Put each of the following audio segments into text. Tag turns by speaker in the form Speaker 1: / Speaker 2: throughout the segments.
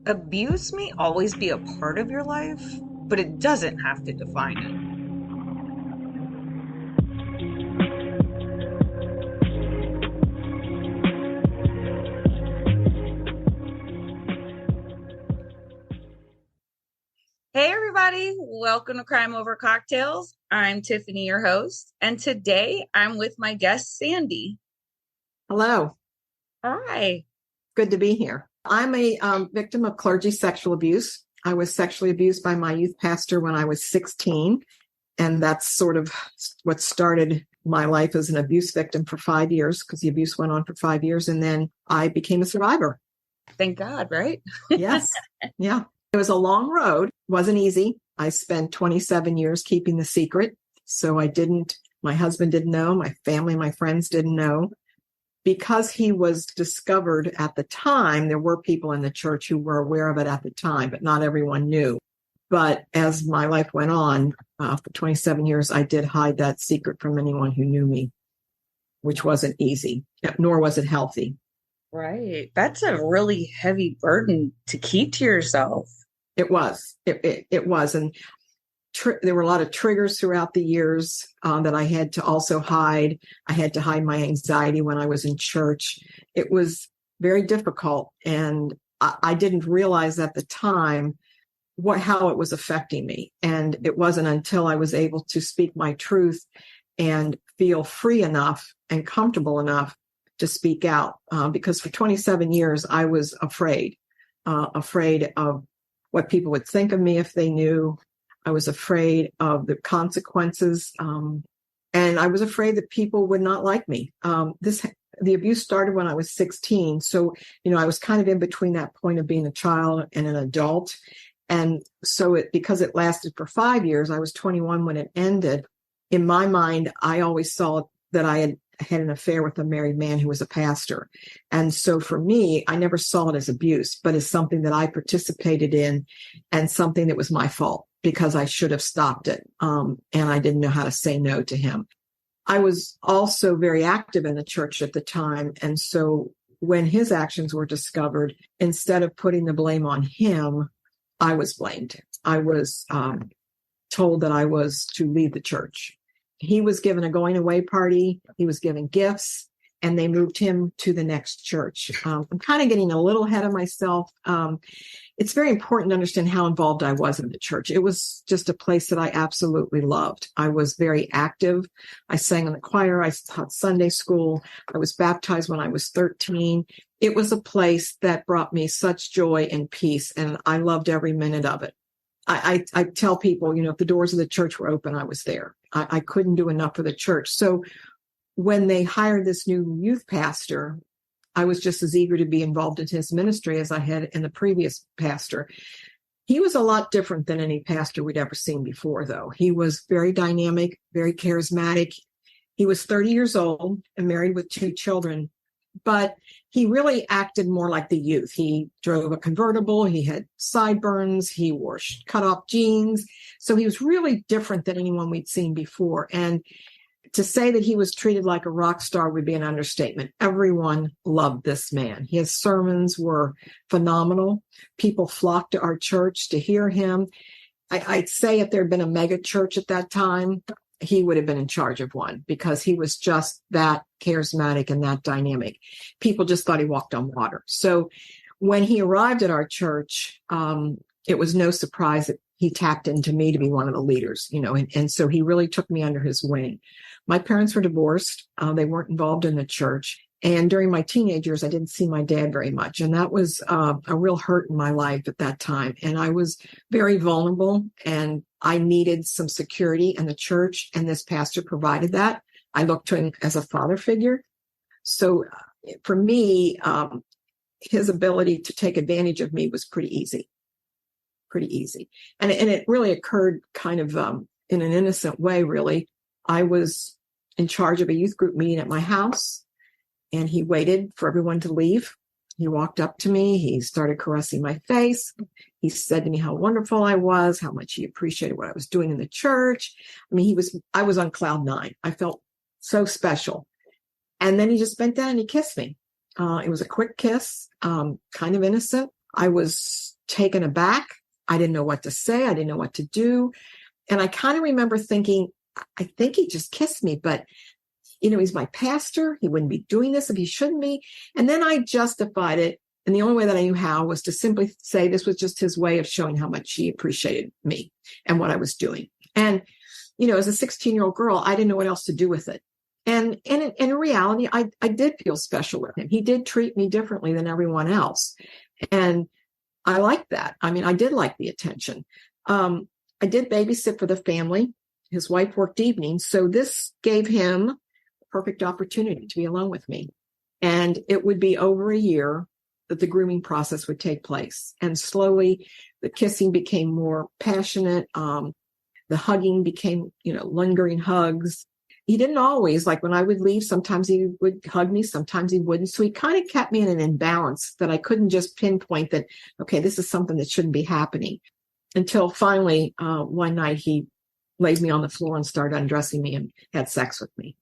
Speaker 1: Abuse may always be a part of your life, but it doesn't have to define it. Hey, everybody, welcome to Crime Over Cocktails. I'm Tiffany, your host, and today I'm with my guest, Sandy.
Speaker 2: Hello.
Speaker 1: Hi.
Speaker 2: Good to be here. I'm a victim of clergy sexual abuse. I was sexually abused by my youth pastor when I was 16, and that's sort of what started my life as an abuse victim for 5 years, because the abuse went on for 5 years, and then I became a survivor.
Speaker 1: Thank God, right?
Speaker 2: Yes. Yeah. It was a long road. It wasn't easy. I spent 27 years keeping the secret. So my husband didn't know, my family, my friends didn't know. Because he was discovered at the time, there were people in the church who were aware of it at the time, but not everyone knew. But as my life went on, for 27 years, I did hide that secret from anyone who knew me, which wasn't easy, nor was it healthy.
Speaker 1: Right. That's a really heavy burden to keep to yourself.
Speaker 2: It was. It was. And there were a lot of triggers throughout the years that I had to also hide. I had to hide my anxiety when I was in church. It was very difficult. And I didn't realize at the time how it was affecting me. And it wasn't until I was able to speak my truth and feel free enough and comfortable enough to speak out. Because for 27 years, I was afraid of what people would think of me if they knew. I was afraid of the consequences, and I was afraid that people would not like me. The abuse started when I was 16, so I was kind of in between that point of being a child and an adult, and so because it lasted for 5 years, I was 21 when it ended. In my mind, I always saw that I had an affair with a married man who was a pastor, and so for me, I never saw it as abuse, but as something that I participated in, and something that was my fault, because I should have stopped it. And I didn't know how to say no to him. I was also very active in the church at the time. And so when his actions were discovered, instead of putting the blame on him, I was blamed. I was told that I was to leave the church. He was given a going away party. He was given gifts, and they moved him to the next church. I'm kind of getting a little ahead of myself. It's very important to understand how involved I was in the church. It was just a place that I absolutely loved. I was very active. I sang in the choir. I taught Sunday school. I was baptized when I was 13. It was a place that brought me such joy and peace, and I loved every minute of it. I tell people, if the doors of the church were open, I was there. I couldn't do enough for the church. So when they hired this new youth pastor, I was just as eager to be involved in his ministry as I had in the previous pastor. He was a lot different than any pastor we'd ever seen before, though. He was very dynamic, very charismatic. He was 30 years old and married with 2 children, but he really acted more like the youth. He drove a convertible. He had sideburns. He wore cut-off jeans. So he was really different than anyone we'd seen before. And to say that he was treated like a rock star would be an understatement. Everyone loved this man. His sermons were phenomenal. People flocked to our church to hear him. I'd say if there had been a mega church at that time, he would have been in charge of one, because he was just that charismatic and that dynamic. People just thought he walked on water. So when he arrived at our church, it was no surprise that he tapped into me to be one of the leaders, and so he really took me under his wing. My parents were divorced. They weren't involved in the church. And during my teenage years, I didn't see my dad very much. And that was a real hurt in my life at that time. And I was very vulnerable, and I needed some security in the church. And this pastor provided that. I looked to him as a father figure. So for me, his ability to take advantage of me was pretty easy. And it really occurred kind of in an innocent way, really. I was in charge of a youth group meeting at my house, and he waited for everyone to leave. He walked up to me. He started caressing my face. He said to me how wonderful I was, how much he appreciated what I was doing in the church. I was on cloud 9. I felt so special. And then he just bent down and he kissed me. It was a quick kiss, kind of innocent. I was taken aback. I didn't know what to say. I didn't know what to do. And I kind of remember thinking, I think he just kissed me, but he's my pastor. He wouldn't be doing this if he shouldn't be. And then I justified it. And the only way that I knew how was to simply say this was just his way of showing how much he appreciated me and what I was doing. And, as a 16-year-old girl, I didn't know what else to do with it. And in reality, I did feel special with him. He did treat me differently than everyone else. And I liked that. I mean, I did like the attention. I did babysit for the family. His wife worked evenings. So this gave him a perfect opportunity to be alone with me. And it would be over a year that the grooming process would take place. And slowly the kissing became more passionate. The hugging became, lingering hugs. He didn't always, like when I would leave, sometimes he would hug me, sometimes he wouldn't. So he kind of kept me in an imbalance that I couldn't just pinpoint that, okay, this is something that shouldn't be happening. Until finally, one night he laid me on the floor and started undressing me and had sex with me.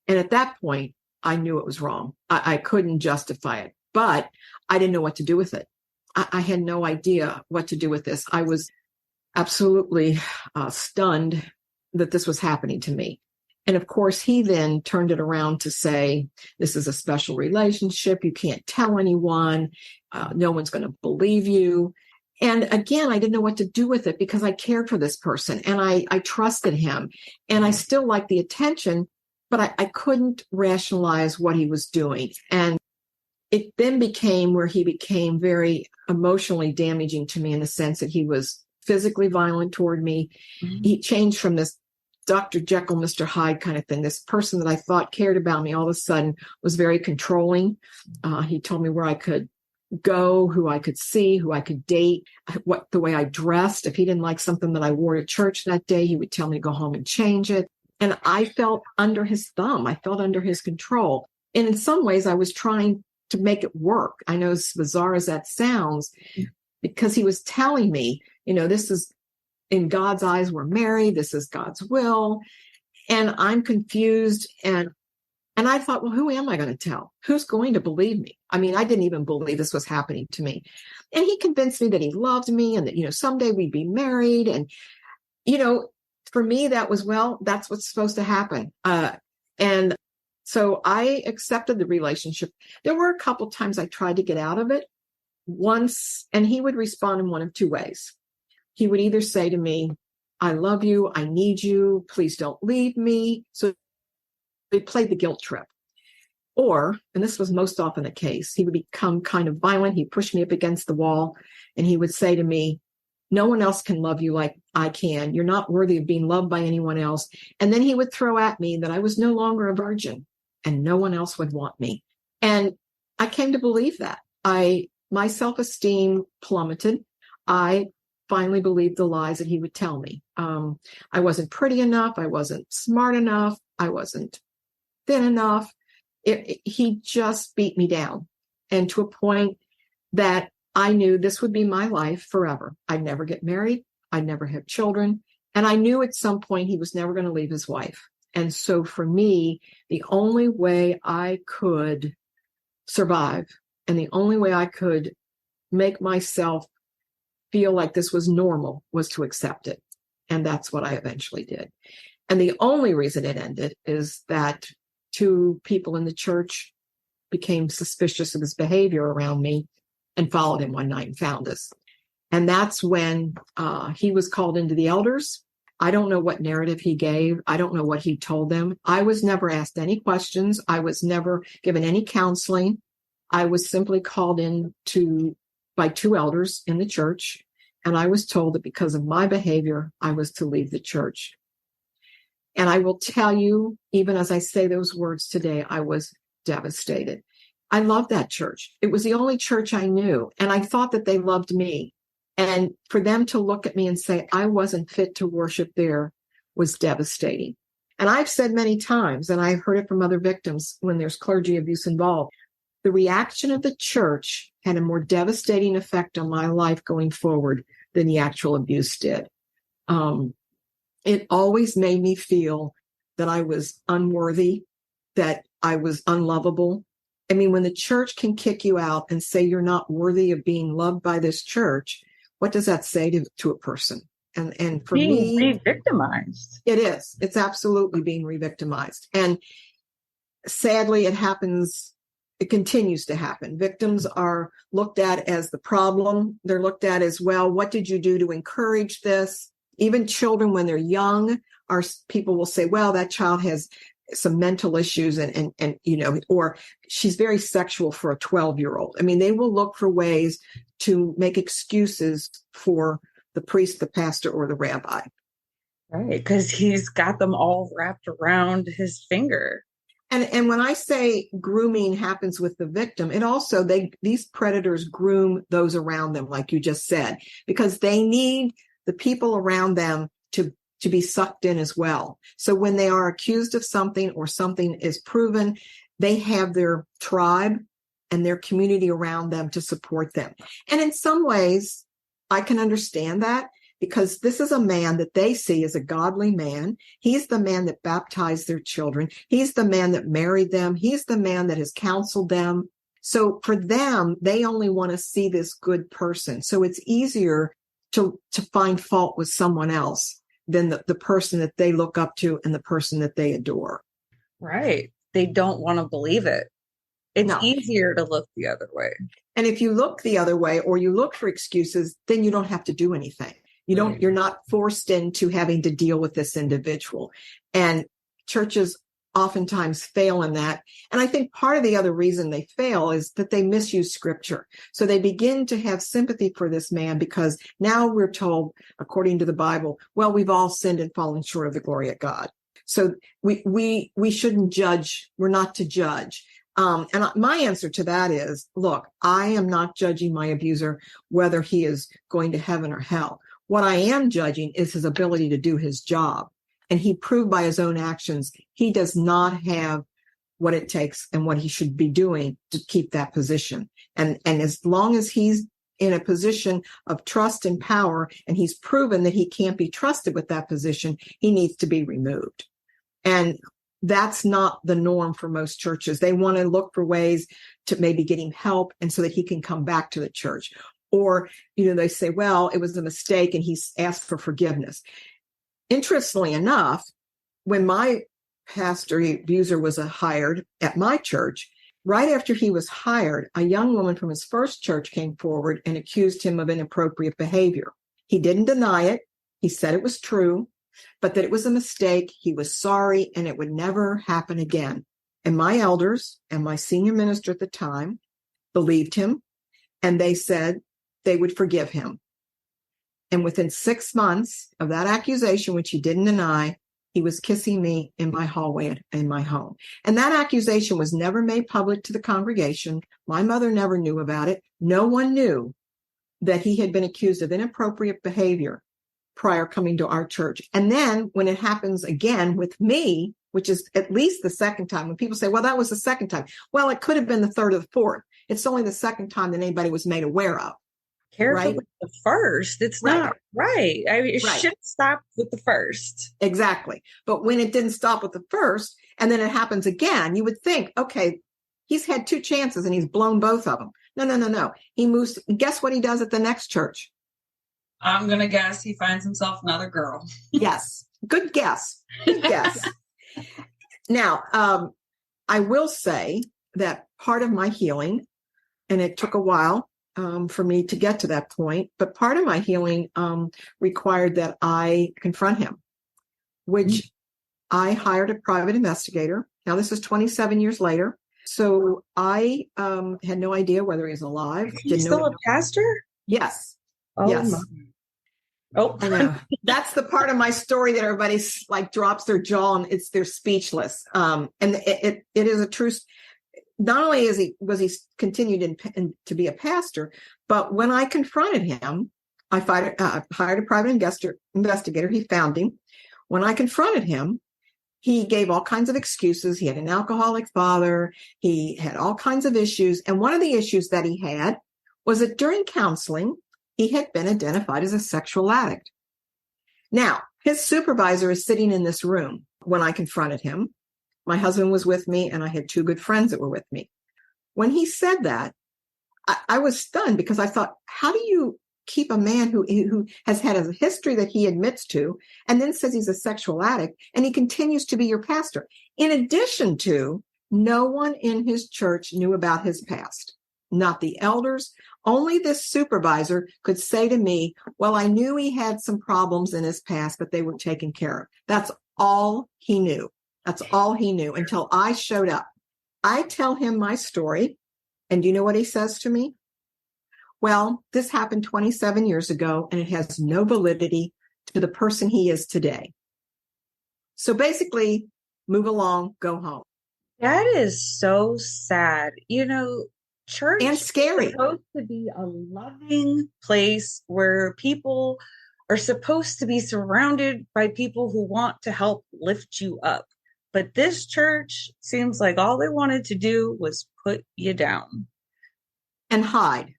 Speaker 2: And at that point, I knew it was wrong. I couldn't justify it, but I didn't know what to do with it. I had no idea what to do with this. I was absolutely stunned that this was happening to me. And of course, he then turned it around to say, this is a special relationship. You can't tell anyone. No one's going to believe you. And again, I didn't know what to do with it because I cared for this person and I trusted him and I still liked the attention, but I couldn't rationalize what he was doing. And it then became where he became very emotionally damaging to me in the sense that he was physically violent toward me. Mm-hmm. He changed from this Dr. Jekyll, Mr. Hyde kind of thing. This person that I thought cared about me all of a sudden was very controlling. He told me where I could go, who I could see, who I could date, the way I dressed. If he didn't like something that I wore to church that day, he would tell me to go home and change it. And I felt under his thumb. I felt under his control. And in some ways, I was trying to make it work. I know as bizarre as that sounds, because he was telling me, this is in God's eyes, we're married. This is God's will. And I'm confused. And I thought, well, who am I going to tell? Who's going to believe me? I mean, I didn't even believe this was happening to me. And he convinced me that he loved me and that, someday we'd be married. And, for me, that was, well, that's what's supposed to happen. And so I accepted the relationship. There were a couple times I tried to get out of it once, and he would respond in one of two ways. He would either say to me, I love you. I need you. Please don't leave me. So they played the guilt trip. Or, and this was most often the case, he would become kind of violent. He'd push me up against the wall and he would say to me, no one else can love you like I can. You're not worthy of being loved by anyone else. And then he would throw at me that I was no longer a virgin and no one else would want me. And I came to believe that. My self-esteem plummeted. I finally believed the lies that he would tell me. I wasn't pretty enough. I wasn't smart enough. I wasn't thin enough. He just beat me down, and to a point that I knew this would be my life forever. I'd never get married. I'd never have children. And I knew at some point he was never going to leave his wife. And so for me, the only way I could survive and the only way I could make myself feel like this was normal was to accept it. And that's what I eventually did. And the only reason it ended is that two people in the church became suspicious of his behavior around me and followed him one night and found us. And that's when he was called into the elders. I don't know what narrative he gave. I don't know what he told them. I was never asked any questions. I was never given any counseling. I was simply called in by two elders in the church. And I was told that because of my behavior, I was to leave the church. And I will tell you, even as I say those words today, I was devastated. I loved that church. It was the only church I knew. And I thought that they loved me. And for them to look at me and say I wasn't fit to worship there was devastating. And I've said many times, and I've heard it from other victims when there's clergy abuse involved, the reaction of the church had a more devastating effect on my life going forward than the actual abuse did. It always made me feel that I was unworthy, that I was unlovable, I mean, when the church can kick you out and say you're not worthy of being loved by this church, what does that say to a person? And for
Speaker 1: Being
Speaker 2: me,
Speaker 1: re-victimized.
Speaker 2: it is. It's absolutely being re-victimized. And sadly, it happens. It continues to happen. Victims are looked at as the problem. They're looked at as, well, what did you do to encourage this? Even children, when they're young, people will say, well, that child has some mental issues and or she's very sexual for a 12-year-old. I mean, they will look for ways to make excuses for the priest, the pastor, or the rabbi.
Speaker 1: Right, because he's got them all wrapped around his finger.
Speaker 2: And when I say grooming happens with the victim, it also, these predators groom those around them, like you just said, because they need the people around them to be sucked in as well. So when they are accused of something or something is proven, they have their tribe and their community around them to support them. And in some ways, I can understand that, because this is a man that they see as a godly man. He's the man that baptized their children. He's the man that married them. He's the man that has counseled them. So for them, they only want to see this good person. So it's easier to find fault with someone else than the person that they look up to and the person that they adore.
Speaker 1: Right. They don't want to believe it. It's easier to look the other way.
Speaker 2: And if you look the other way or you look for excuses, then you don't have to do anything. You're not forced into having to deal with this individual. And churches oftentimes fail in that. And I think part of the other reason they fail is that they misuse scripture. So they begin to have sympathy for this man because now we're told, according to the Bible, well, we've all sinned and fallen short of the glory of God. So we shouldn't judge. We're not to judge. And my answer to that is, look, I am not judging my abuser, whether he is going to heaven or hell. What I am judging is his ability to do his job. And he proved by his own actions, he does not have what it takes and what he should be doing to keep that position. And as long as he's in a position of trust and power, and he's proven that he can't be trusted with that position, he needs to be removed. And that's not the norm for most churches. They want to look for ways to maybe get him help and so that he can come back to the church. Or, they say, well, it was a mistake and he's asked for forgiveness. Interestingly enough, when my pastor abuser was hired at my church, right after he was hired, a young woman from his first church came forward and accused him of inappropriate behavior. He didn't deny it. He said it was true, but that it was a mistake. He was sorry and it would never happen again. And my elders and my senior minister at the time believed him, and they said they would forgive him. And within 6 months of that accusation, which he didn't deny, he was kissing me in my hallway in my home. And that accusation was never made public to the congregation. My mother never knew about it. No one knew that he had been accused of inappropriate behavior prior coming to our church. And then when it happens again with me, which is at least the second time, when people say, well, that was the second time. Well, it could have been the third or the fourth. It's only the second time that anybody was made aware of.
Speaker 1: Careful
Speaker 2: right?
Speaker 1: with the first. It's not right. I mean, it should stop with the first.
Speaker 2: Exactly. But when it didn't stop with the first, and then it happens again, you would think, okay, he's had 2 chances and he's blown both of them. No. He moves. Guess what he does at the next church?
Speaker 1: I'm going to guess he finds himself another girl.
Speaker 2: Yes. Good guess. Good guess. Now, I will say that part of my healing, and it took a while for me to get to that point, but part of my healing required that I confront him, which I hired a private investigator. Now, this is 27 years later. So I had no idea whether he was alive.
Speaker 1: Is he still a pastor?
Speaker 2: Yes.
Speaker 1: Oh,
Speaker 2: yes.
Speaker 1: My. Oh,
Speaker 2: I know. That's the part of my story that everybody like drops their jaw and they're speechless. And it is a true. Not only was he continued to be a pastor, but when I confronted him, I hired a private investigator. He found him. When I confronted him, he gave all kinds of excuses. He had an alcoholic father. He had all kinds of issues. And one of the issues that he had was that during counseling, he had been identified as a sexual addict. Now, his supervisor is sitting in this room when I confronted him. My husband was with me, and I had 2 good friends that were with me. When he said that, I was stunned because I thought, how do you keep a man who has had a history that he admits to and then says he's a sexual addict and he continues to be your pastor? In addition to, no one in his church knew about his past, not the elders. Only this supervisor could say to me, well, I knew he had some problems in his past, but they were taken care of. That's all he knew. That's all he knew until I showed up. I tell him my story. And do you know what he says to me? Well, this happened 27 years ago, and it has no validity to the person he is today. So basically, move along, go home.
Speaker 1: That is so sad. Church
Speaker 2: and scary.
Speaker 1: is supposed to be a loving place where people are supposed to be surrounded by people who want to help lift you up. But this church seems like all they wanted to do was put you down.
Speaker 2: And hide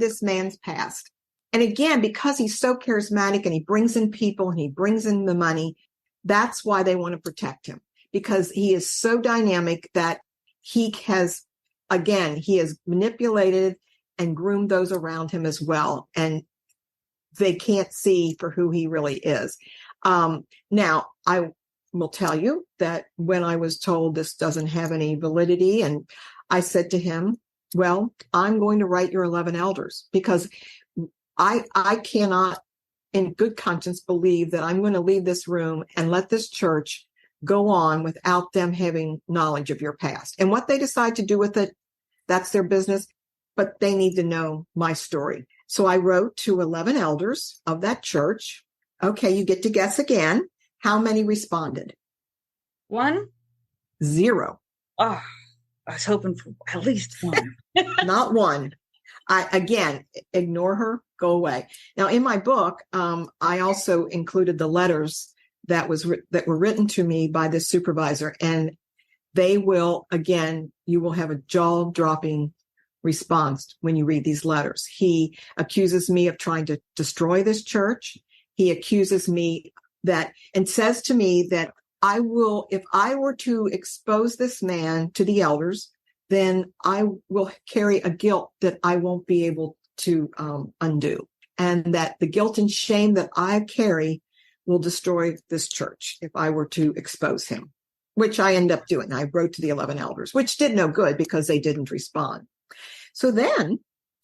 Speaker 2: this man's past. And again, because he's so charismatic and he brings in people and he brings in the money, that's why they want to protect him, because he is so dynamic that he has manipulated and groomed those around him as well. And they can't see for who he really is. Now, I will tell you that when I was told this doesn't have any validity, and I said to him, well, I'm going to write your 11 elders, because I cannot in good conscience believe that I'm going to leave this room and let this church go on without them having knowledge of your past. And what they decide to do with it, that's their business, but they need to know my story. So I wrote to 11 elders of that church. Okay, you get to guess again. How many responded?
Speaker 1: 1?
Speaker 2: 0.
Speaker 1: Oh, I was hoping for at least 1.
Speaker 2: Not 1. Again, ignore her, go away. Now, in my book, I also included the letters that were written to me by this supervisor, and they will, again, you will have a jaw-dropping response when you read these letters. He accuses me of trying to destroy this church. He accuses me and says to me that if I were to expose this man to the elders, then I will carry a guilt that I won't be able to undo. And that the guilt and shame that I carry will destroy this church if I were to expose him, which I end up doing. I wrote to the 11 elders, which did no good because they didn't respond. So then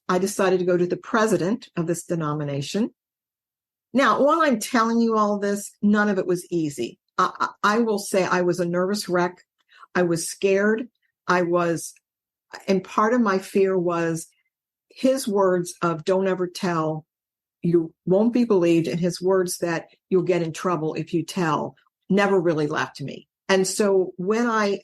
Speaker 2: I decided to go to the president of this denomination. Now, while I'm telling you all this, none of it was easy. I will say I was a nervous wreck. I was scared. And part of my fear was his words of don't ever tell, you won't be believed, and his words that you'll get in trouble if you tell never really left me. And so when I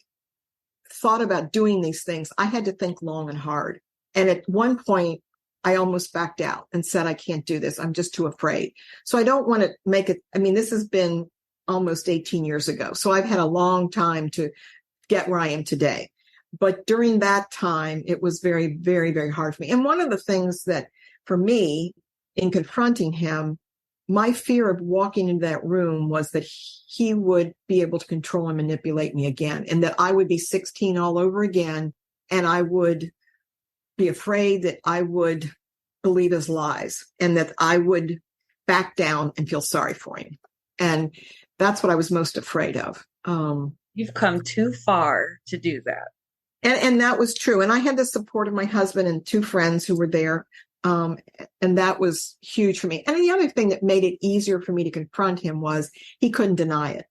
Speaker 2: thought about doing these things, I had to think long and hard. And at one point, I almost backed out and said, I can't do this. I'm just too afraid. So I don't want to make it. I mean, this has been almost 18 years ago. So I've had a long time to get where I am today. But during that time, it was very, very, very hard for me. And one of the things that for me in confronting him, my fear of walking into that room was that he would be able to control and manipulate me again, and that I would be 16 all over again. And I would be afraid that I would believe his lies and that I would back down and feel sorry for him. And that's what I was most afraid of.
Speaker 1: You've come too far to do that.
Speaker 2: And that was true. And I had the support of my husband and 2 friends who were there. And that was huge for me. And the other thing that made it easier for me to confront him was he couldn't deny it.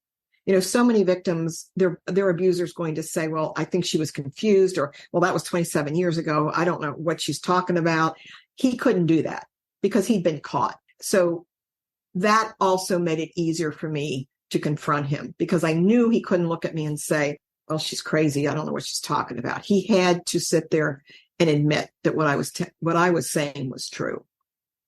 Speaker 2: So many victims, their abusers going to say, well, I think she was confused, or, well, that was 27 years ago. I don't know what she's talking about. He couldn't do that because he'd been caught. So that also made it easier for me to confront him, because I knew he couldn't look at me and say, well, she's crazy. I don't know what she's talking about. He had to sit there and admit that what I was saying was true.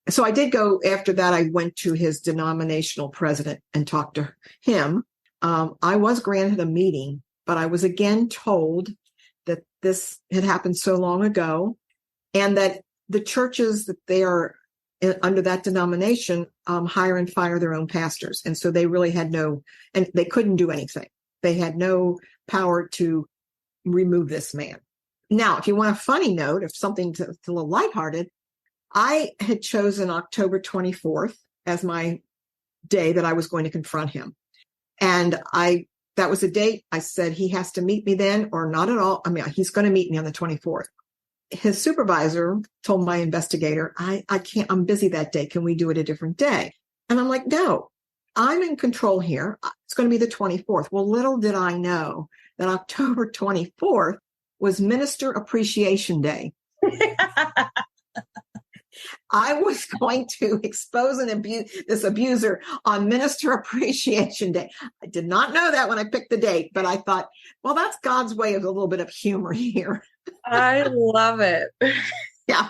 Speaker 2: So I did go after that. I went to his denominational president and talked to him. I was granted a meeting, but I was again told that this had happened so long ago, and that the churches that they are under that denomination hire and fire their own pastors. And so they really had and they couldn't do anything. They had no power to remove this man. Now, if you want a funny note of something to a little lighthearted, I had chosen October 24th as my day that I was going to confront him. And that was a date. I said, he has to meet me then or not at all. I mean, he's going to meet me on the 24th. His supervisor told my investigator, I can't, I'm busy that day. Can we do it a different day? And I'm like, no, I'm in control here. It's going to be the 24th. Well, little did I know that October 24th was Minister Appreciation Day. I was going to expose this abuser on Minister Appreciation Day. I did not know that when I picked the date, but I thought, well, that's God's way of a little bit of humor here.
Speaker 1: I love it.
Speaker 2: Yeah.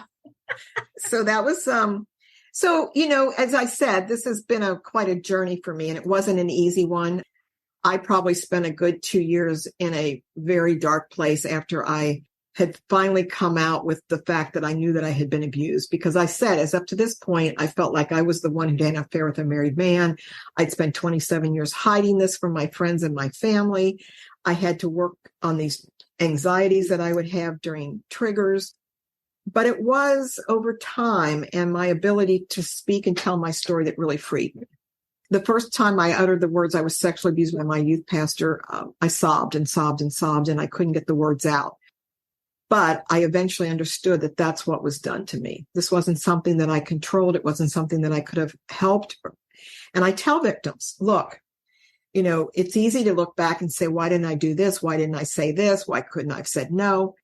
Speaker 2: So that was so, as I said, this has been quite a journey for me, and it wasn't an easy one. I probably spent a good 2 years in a very dark place after I had finally come out with the fact that I knew that I had been abused, because I said, as up to this point, I felt like I was the one who had an affair with a married man. I'd spent 27 years hiding this from my friends and my family. I had to work on these anxieties that I would have during triggers. But it was over time and my ability to speak and tell my story that really freed me. The first time I uttered the words I was sexually abused by my youth pastor, I sobbed and sobbed and sobbed, and I couldn't get the words out. But I eventually understood that that's what was done to me. This wasn't something that I controlled. It wasn't something that I could have helped. And I tell victims, look, it's easy to look back and say, why didn't I do this? Why didn't I say this? Why couldn't I have said no?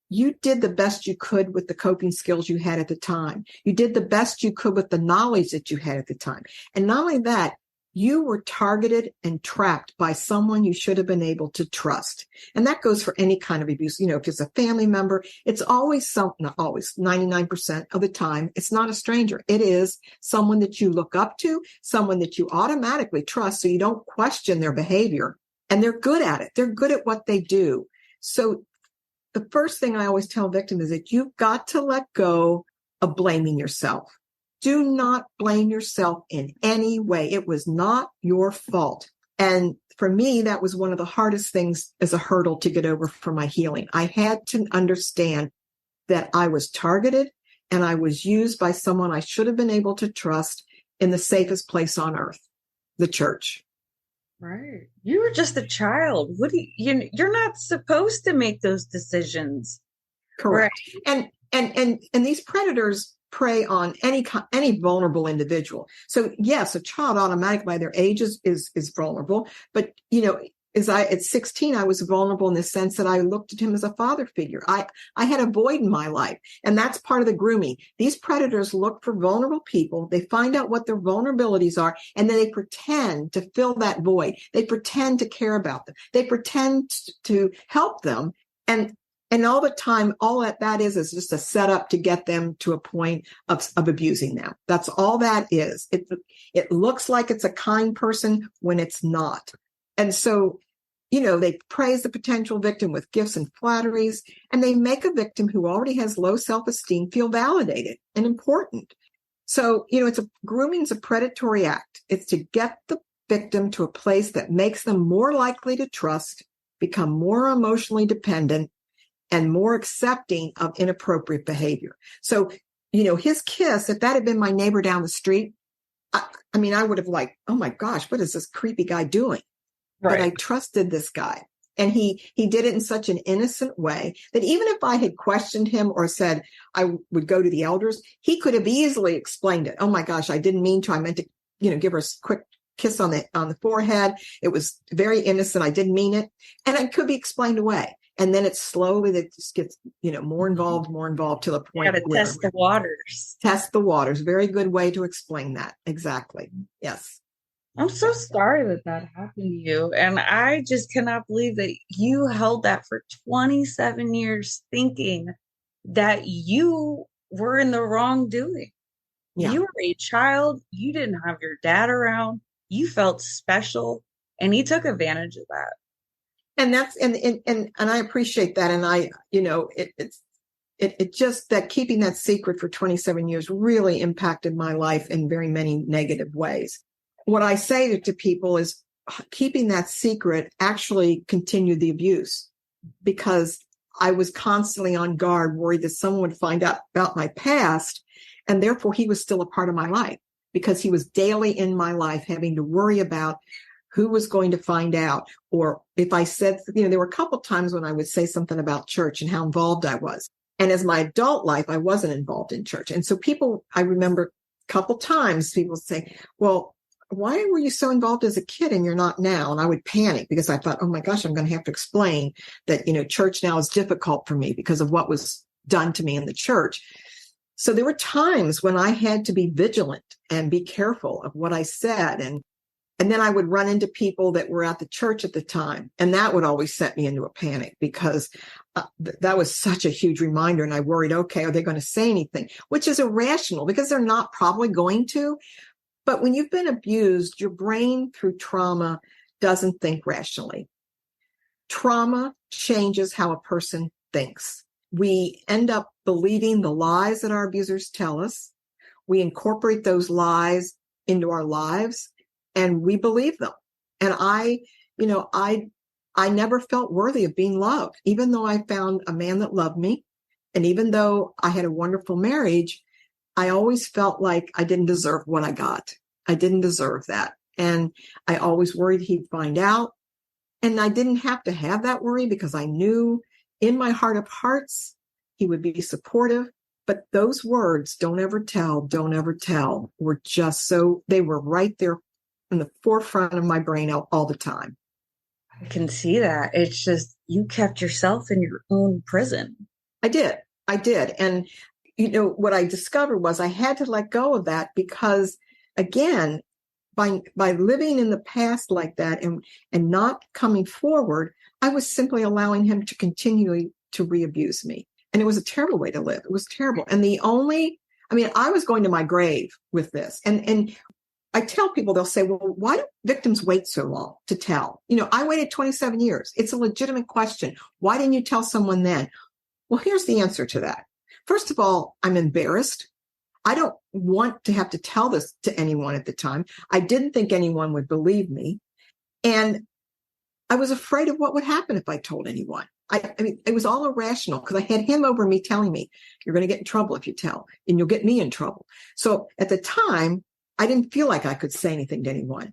Speaker 2: You did the best you could with the coping skills you had at the time. You did the best you could with the knowledge that you had at the time. And not only that, you were targeted and trapped by someone you should have been able to trust. And that goes for any kind of abuse. If it's a family member, it's always not always, 99% of the time, it's not a stranger. It is someone that you look up to, someone that you automatically trust, so you don't question their behavior. And they're good at it. They're good at what they do. So the first thing I always tell victims is that you've got to let go of blaming yourself. Do not blame yourself in any way. It was not your fault. And for me, that was one of the hardest things as a hurdle to get over for my healing. I had to understand that I was targeted and I was used by someone I should have been able to trust in the safest place on earth, the church.
Speaker 1: Right. You were just a child. What do you're not supposed to make those decisions.
Speaker 2: Correct. Right. And these predators prey on any vulnerable individual. So yes, a child automatically by their age is vulnerable, but at 16, I was vulnerable in the sense that I looked at him as a father figure. I had a void in my life, and that's part of the grooming. These predators look for vulnerable people. They find out what their vulnerabilities are, and then they pretend to fill that void. They pretend to care about them. They pretend to help them. And all the time, all that is just a setup to get them to a point of abusing them. That's all that is. It looks like it's a kind person when it's not. And so, they praise the potential victim with gifts and flatteries, and they make a victim who already has low self-esteem feel validated and important. So, grooming is a predatory act. It's to get the victim to a place that makes them more likely to trust, become more emotionally dependent, and more accepting of inappropriate behavior. So, his kiss, if that had been my neighbor down the street, I would have oh my gosh, what is this creepy guy doing? Right. But I trusted this guy. And he did it in such an innocent way that even if I had questioned him or said I would go to the elders, he could have easily explained it. Oh my gosh, I didn't mean to. I meant to, give her a quick kiss on the forehead. It was very innocent. I didn't mean it. And it could be explained away. And then it slowly that just gets, more involved to the point
Speaker 1: where test the waters.
Speaker 2: Test the waters. Very good way to explain that. Exactly. Yes.
Speaker 1: I'm so sorry that happened to you. And I just cannot believe that you held that for 27 years thinking that you were in the wrongdoing. Yeah. You were a child. You didn't have your dad around. You felt special. And he took advantage of that.
Speaker 2: And that's, and I appreciate that. And it just that keeping that secret for 27 years really impacted my life in very many negative ways. What I say to people is keeping that secret actually continued the abuse, because I was constantly on guard, worried that someone would find out about my past. And therefore, he was still a part of my life because he was daily in my life, having to worry about who was going to find out. Or if I said, there were a couple of times when I would say something about church and how involved I was. And as my adult life, I wasn't involved in church. And so I remember a couple times people say, well, why were you so involved as a kid and you're not now? And I would panic because I thought, oh my gosh, I'm going to have to explain that, church now is difficult for me because of what was done to me in the church. So there were times when I had to be vigilant and be careful of what I said. And then I would run into people that were at the church at the time. And that would always set me into a panic because that was such a huge reminder. And I worried, okay, are they going to say anything? Which is irrational because they're not probably going to. But when you've been abused, your brain through trauma doesn't think rationally. Trauma changes how a person thinks. We end up believing the lies that our abusers tell us. We incorporate those lies into our lives and we believe them. And I never felt worthy of being loved, even though I found a man that loved me. And even though I had a wonderful marriage, I always felt like I didn't deserve what I got. I didn't deserve that. And I always worried he'd find out. And I didn't have to have that worry because I knew in my heart of hearts, he would be supportive. But those words, don't ever tell, were just they were right there in the forefront of my brain all the time.
Speaker 1: I can see that. It's just you kept yourself in your own prison.
Speaker 2: I did. And, what I discovered was I had to let go of that because, again, by living in the past like that and not coming forward, I was simply allowing him to continually to re-abuse me. And it was a terrible way to live. It was terrible. And I was going to my grave with this. And I tell people, they'll say, well, why do victims wait so long to tell? I waited 27 years. It's a legitimate question. Why didn't you tell someone then? Well, here's the answer to that. First of all, I'm embarrassed. I don't want to have to tell this to anyone at the time. I didn't think anyone would believe me. And I was afraid of what would happen if I told anyone. It was all irrational because I had him over me telling me, you're going to get in trouble if you tell, and you'll get me in trouble. So at the time, I didn't feel like I could say anything to anyone.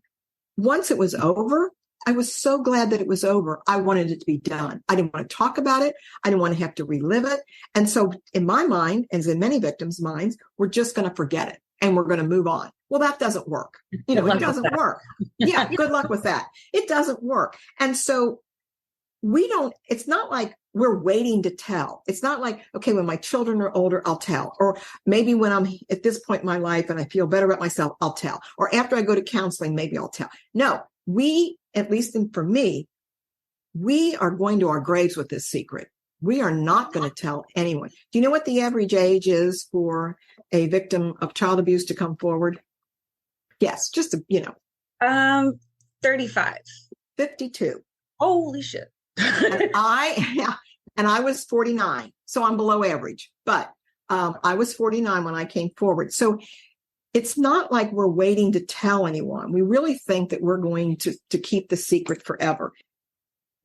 Speaker 2: Once it was over, I was so glad that it was over. I wanted it to be done. I didn't want to talk about it. I didn't want to have to relive it. And so in my mind, as in many victims' minds, we're just going to forget it and we're going to move on. Well, that doesn't work. It doesn't work. Yeah, good luck with that. It doesn't work. And so it's not like we're waiting to tell. It's not like, okay, when my children are older, I'll tell. Or maybe when I'm at this point in my life and I feel better about myself, I'll tell. Or after I go to counseling, maybe I'll tell. No, at least for me, we are going to our graves with this secret. We are not going to tell anyone. Do you know what the average age is for a victim of child abuse to come forward? Yes,
Speaker 1: 35.
Speaker 2: 52.
Speaker 1: Holy shit.
Speaker 2: And I was 49, so I'm below average, but I was 49 when I came forward. So it's not like we're waiting to tell anyone. We really think that we're going to keep the secret forever.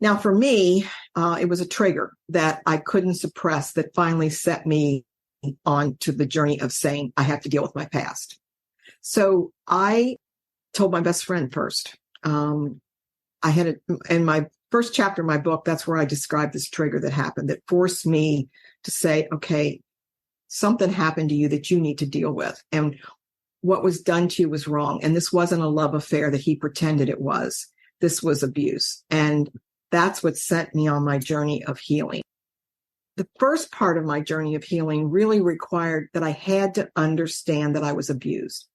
Speaker 2: Now, for me, it was a trigger that I couldn't suppress that finally set me on to the journey of saying, I have to deal with my past. So I told my best friend first. I had it in my first chapter of my book. That's where I described this trigger that happened that forced me to say, okay, something happened to you that you need to deal with. And what was done to you was wrong. And this wasn't a love affair that he pretended it was. This was abuse. And that's what sent me on my journey of healing. The first part of my journey of healing really required that I had to understand that I was abused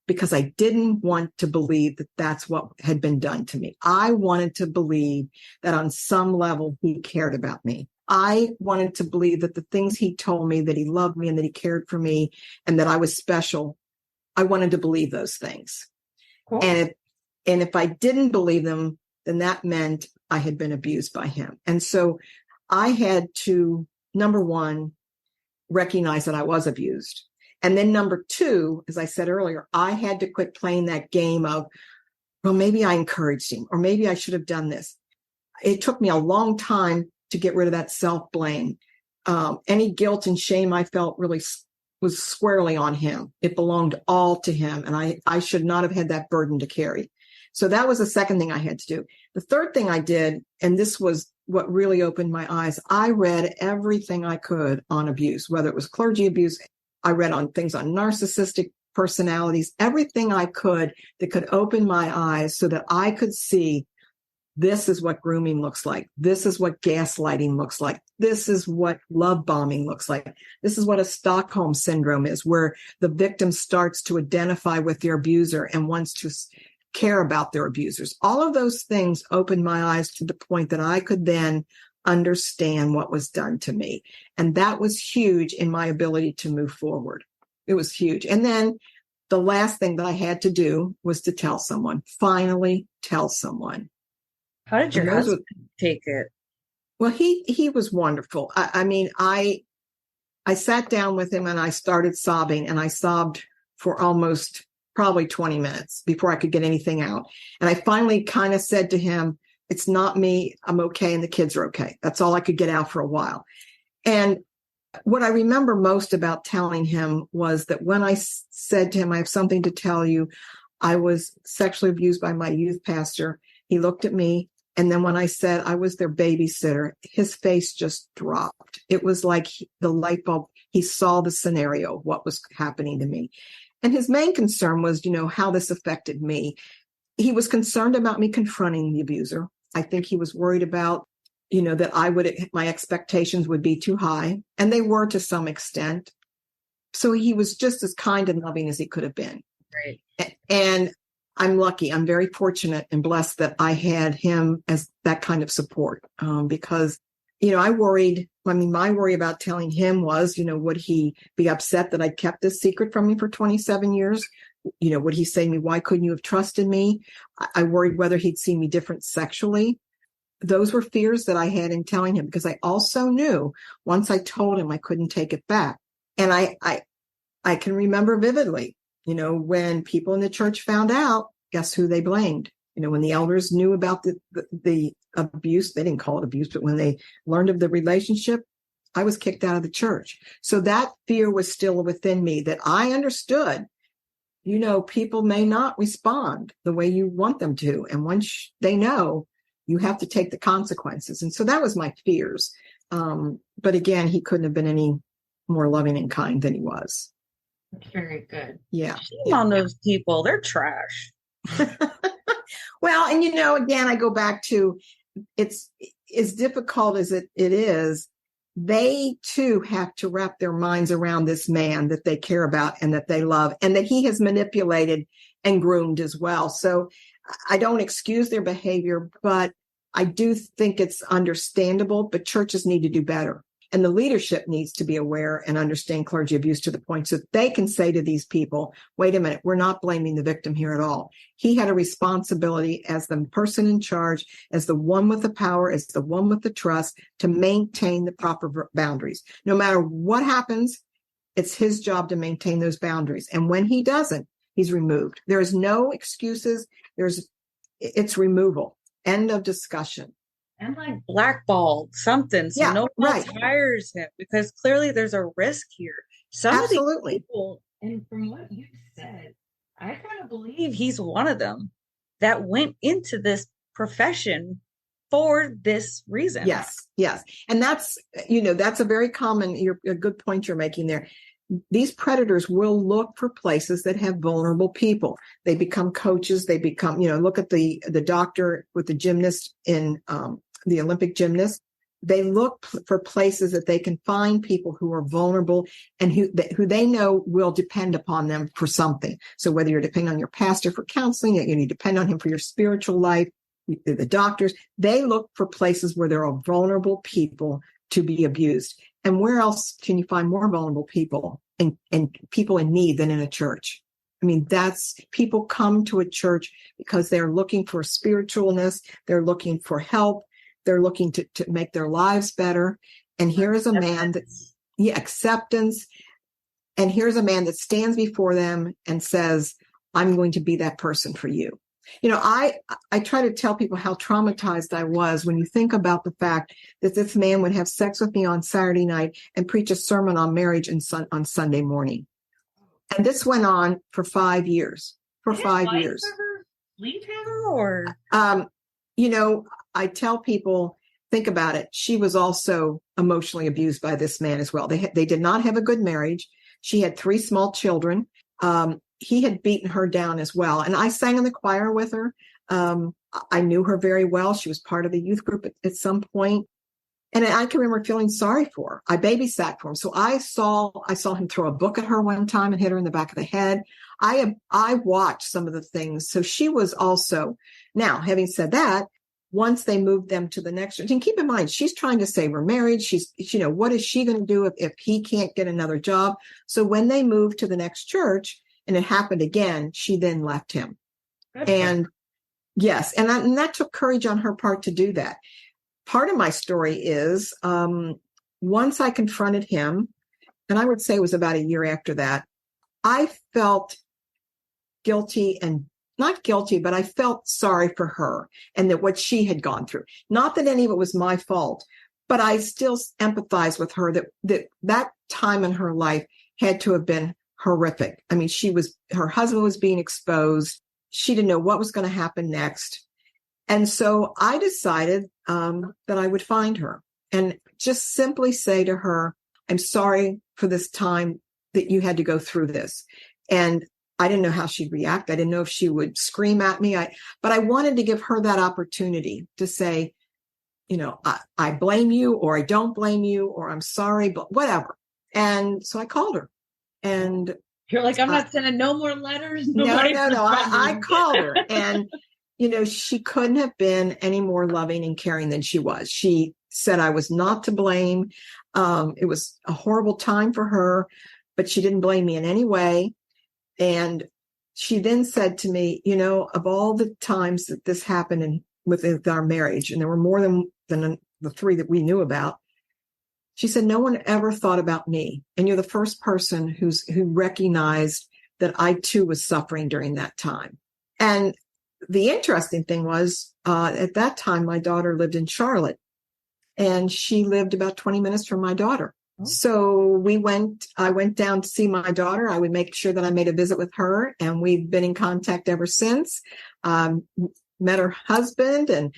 Speaker 2: because I didn't want to believe that that's what had been done to me. I wanted to believe that on some level he cared about me. I wanted to believe that the things he told me, that he loved me and that he cared for me and that I was special, I wanted to believe those things. Cool. And if I didn't believe them, then that meant I had been abused by him. And so I had to, number one, recognize that I was abused. And then number two, as I said earlier, I had to quit playing that game of, well, maybe I encouraged him, or maybe I should have done this. It took me a long time to get rid of that self-blame. Any guilt and shame I felt really was squarely on him. It belonged all to him. And I should not have had that burden to carry. So that was the second thing I had to do. The third thing I did, and this was what really opened my eyes, I read everything I could on abuse, whether it was clergy abuse. I read on things on narcissistic personalities, everything I could that could open my eyes so that I could see this is what grooming looks like. This is what gaslighting looks like. This is what love bombing looks like. This is what a Stockholm syndrome is, where the victim starts to identify with their abuser and wants to care about their abusers. All of those things opened my eyes to the point that I could then understand what was done to me. And that was huge in my ability to move forward. It was huge. And then the last thing that I had to do was to tell someone, finally tell someone.
Speaker 1: How did your husband take it?
Speaker 2: Well, he was wonderful. I sat down with him and I started sobbing, and I sobbed for almost probably 20 minutes before I could get anything out. And I finally kind of said to him, it's not me. I'm okay. And the kids are okay. That's all I could get out for a while. And what I remember most about telling him was that when I said to him, I have something to tell you, I was sexually abused by my youth pastor. He looked at me. And then when I said I was their babysitter, his face just dropped. It was like the light bulb. He saw the scenario, what was happening to me. And his main concern was, how this affected me. He was concerned about me confronting the abuser. I think he was worried about, that my expectations would be too high. And they were to some extent. So he was just as kind and loving as he could have been.
Speaker 1: Right.
Speaker 2: And I'm lucky. I'm very fortunate and blessed that I had him as that kind of support, because, I worried. My worry about telling him was, would he be upset that I kept this secret from me for 27 years? Would he say to me, why couldn't you have trusted me? I worried whether he'd see me different sexually. Those were fears that I had in telling him, because I also knew once I told him I couldn't take it back. And I can remember vividly, when people in the church found out, guess who they blamed? When the elders knew about the abuse, they didn't call it abuse, but when they learned of the relationship, I was kicked out of the church. So that fear was still within me, that I understood, people may not respond the way you want them to. And once they know, you have to take the consequences. And so that was my fears. But again, he couldn't have been any more loving and kind than he was.
Speaker 1: Very good.
Speaker 2: Yeah.
Speaker 1: Shame on those people. They're trash.
Speaker 2: Well, and again, I go back to, it's as difficult as it is, they too have to wrap their minds around this man that they care about and that they love, and that he has manipulated and groomed as well. So I don't excuse their behavior, but I do think it's understandable, but churches need to do better. And the leadership needs to be aware and understand clergy abuse to the point so that they can say to these people, wait a minute, we're not blaming the victim here at all. He had a responsibility as the person in charge, as the one with the power, as the one with the trust, to maintain the proper boundaries. No matter what happens, it's his job to maintain those boundaries. And when he doesn't, he's removed. There is no excuses. It's removal. End of discussion.
Speaker 1: And like blackballed something, so no one else hires him, because clearly there's a risk here. Some of these people, and from what you said, I kind of believe he's one of them that went into this profession for this reason.
Speaker 2: Yes. And that's a very common, a good point you're making there. These predators will look for places that have vulnerable people. They become coaches. They become, look at the doctor with the gymnast in the Olympic gymnast. They look for places that they can find people who are vulnerable and who they know will depend upon them for something. So whether you're depending on your pastor for counseling, you depend on him for your spiritual life, the doctors, they look for places where there are vulnerable people to be abused. And where else can you find more vulnerable people and people in need than in a church? I mean, people come to a church because they're looking for spiritualness. They're looking for help. They're looking to make their lives better. And here is a man acceptance. And here's a man that stands before them and says, I'm going to be that person for you. I try to tell people how traumatized I was when you think about the fact that this man would have sex with me on Saturday night and preach a sermon on marriage on Sunday morning. And this went on for 5 years. For 5 years.
Speaker 1: Leave him or?
Speaker 2: I tell people, think about it. She was also emotionally abused by this man as well. They did not have a good marriage. She had 3 small children. He had beaten her down as well. And I sang in the choir with her. I knew her very well. She was part of the youth group at some point. And I can remember feeling sorry for her. I babysat for him. So I saw him throw a book at her one time and hit her in the back of the head. I watched some of the things. So she was also, now, having said that, once they moved them to the next church, and keep in mind, she's trying to save her marriage. She's, what is she going to do if he can't get another job? So when they moved to the next church and it happened again, she then left him. And yes, and that took courage on her part to do that. Part of my story is once I confronted him, and I would say it was about a year after that, I felt guilty and not guilty, but I felt sorry for her and that what she had gone through. Not that any of it was my fault, but I still empathize with her that time in her life had to have been horrific. I mean, her husband was being exposed. She didn't know what was going to happen next. And so I decided that I would find her and just simply say to her, I'm sorry for this time that you had to go through this. And I didn't know how she'd react. I didn't know if she would scream at me. But I wanted to give her that opportunity to say, I blame you, or I don't blame you, or I'm sorry, but whatever. And so I called her. And
Speaker 1: you're like, I'm not sending no more letters.
Speaker 2: No. I called her. And she couldn't have been any more loving and caring than she was. She said I was not to blame. It was a horrible time for her, but she didn't blame me in any way. And she then said to me, of all the times that this happened with our marriage, and there were more than the 3 that we knew about, she said, no one ever thought about me. And you're the first person who recognized that I too was suffering during that time. And the interesting thing was, at that time, my daughter lived in Charlotte, and she lived about 20 minutes from my daughter. Oh. So I went down to see my daughter. I would make sure that I made a visit with her, and we've been in contact ever since. Met her husband and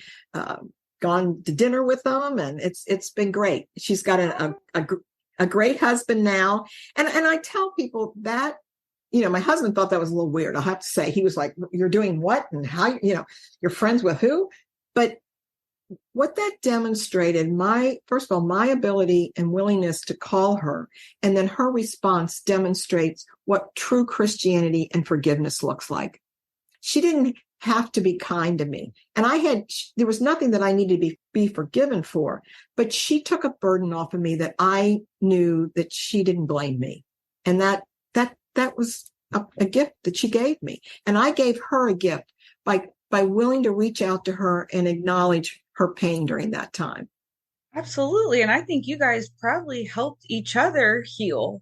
Speaker 2: gone to dinner with them, and it's been great. She's got a great husband now. And I tell people that, my husband thought that was a little weird. I'll have to say, he was like, you're doing what? And how, you're friends with who? But what that demonstrated, first of all, my ability and willingness to call her, and then her response demonstrates what true Christianity and forgiveness looks like. She didn't have to be kind to me. And there was nothing that I needed to be forgiven for, but she took a burden off of me that I knew that she didn't blame me. And that was a gift that she gave me. And I gave her a gift by willing to reach out to her and acknowledge her pain during that time.
Speaker 1: Absolutely. And I think you guys probably helped each other heal,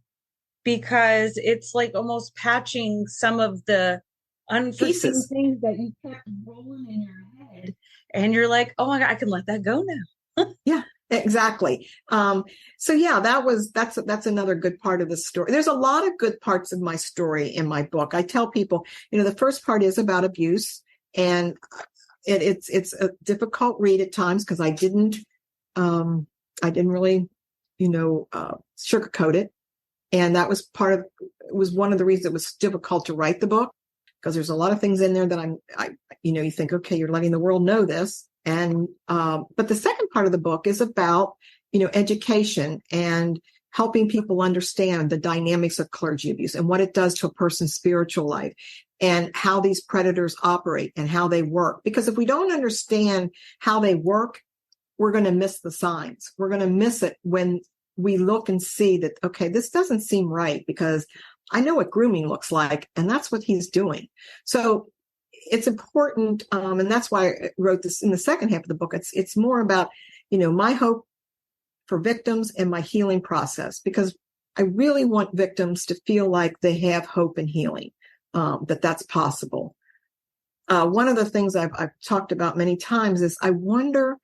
Speaker 1: because it's like almost patching some of the unforeseen things that you kept rolling in your head. And you're like, oh my God, I can let that go now.
Speaker 2: Yeah. Exactly. So yeah, that's another good part of the story. There's a lot of good parts of my story in my book. I tell people, the first part is about abuse, and it's a difficult read at times because I didn't really, sugarcoat it. And that was was one of the reasons it was difficult to write the book, because there's a lot of things in there that you think, okay, you're letting the world know this. And, but the second part of the book is about, education and helping people understand the dynamics of clergy abuse and what it does to a person's spiritual life and how these predators operate and how they work. Because if we don't understand how they work, we're going to miss the signs. We're going to miss it when we look and see that, okay, this doesn't seem right, because I know what grooming looks like, and that's what he's doing. So it's important, and that's why I wrote this in the second half of the book. It's more about, my hope for victims and my healing process, because I really want victims to feel like they have hope and healing, that's possible. One of the things I've talked about many times is I wonder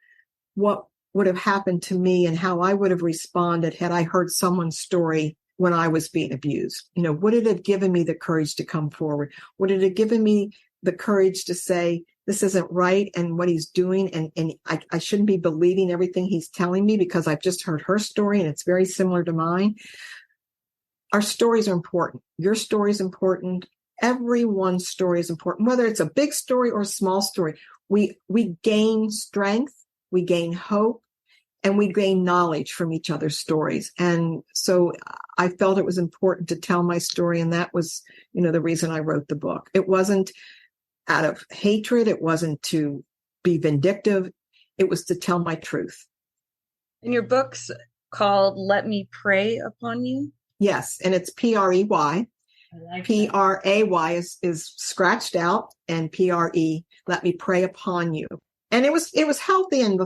Speaker 2: what would have happened to me and how I would have responded had I heard someone's story when I was being abused. Would it have given me the courage to come forward? Would it have given me the courage to say, this isn't right and what he's doing, and I shouldn't be believing everything he's telling me because I've just heard her story and it's very similar to mine? Our stories are important. Your story is important. Everyone's story is important, whether it's a big story or a small story. We gain strength, we gain hope, and we gain knowledge from each other's stories. And so I felt it was important to tell my story. And that was, the reason I wrote the book. It wasn't out of hatred. It wasn't to be vindictive. It was to tell my truth.
Speaker 1: And your book's called Let Me Pray Upon You?
Speaker 2: Yes. And it's P-R-E-Y.
Speaker 1: Like
Speaker 2: P-R-A-Y is scratched out, and P-R-E, let me pray upon you. And it was healthy and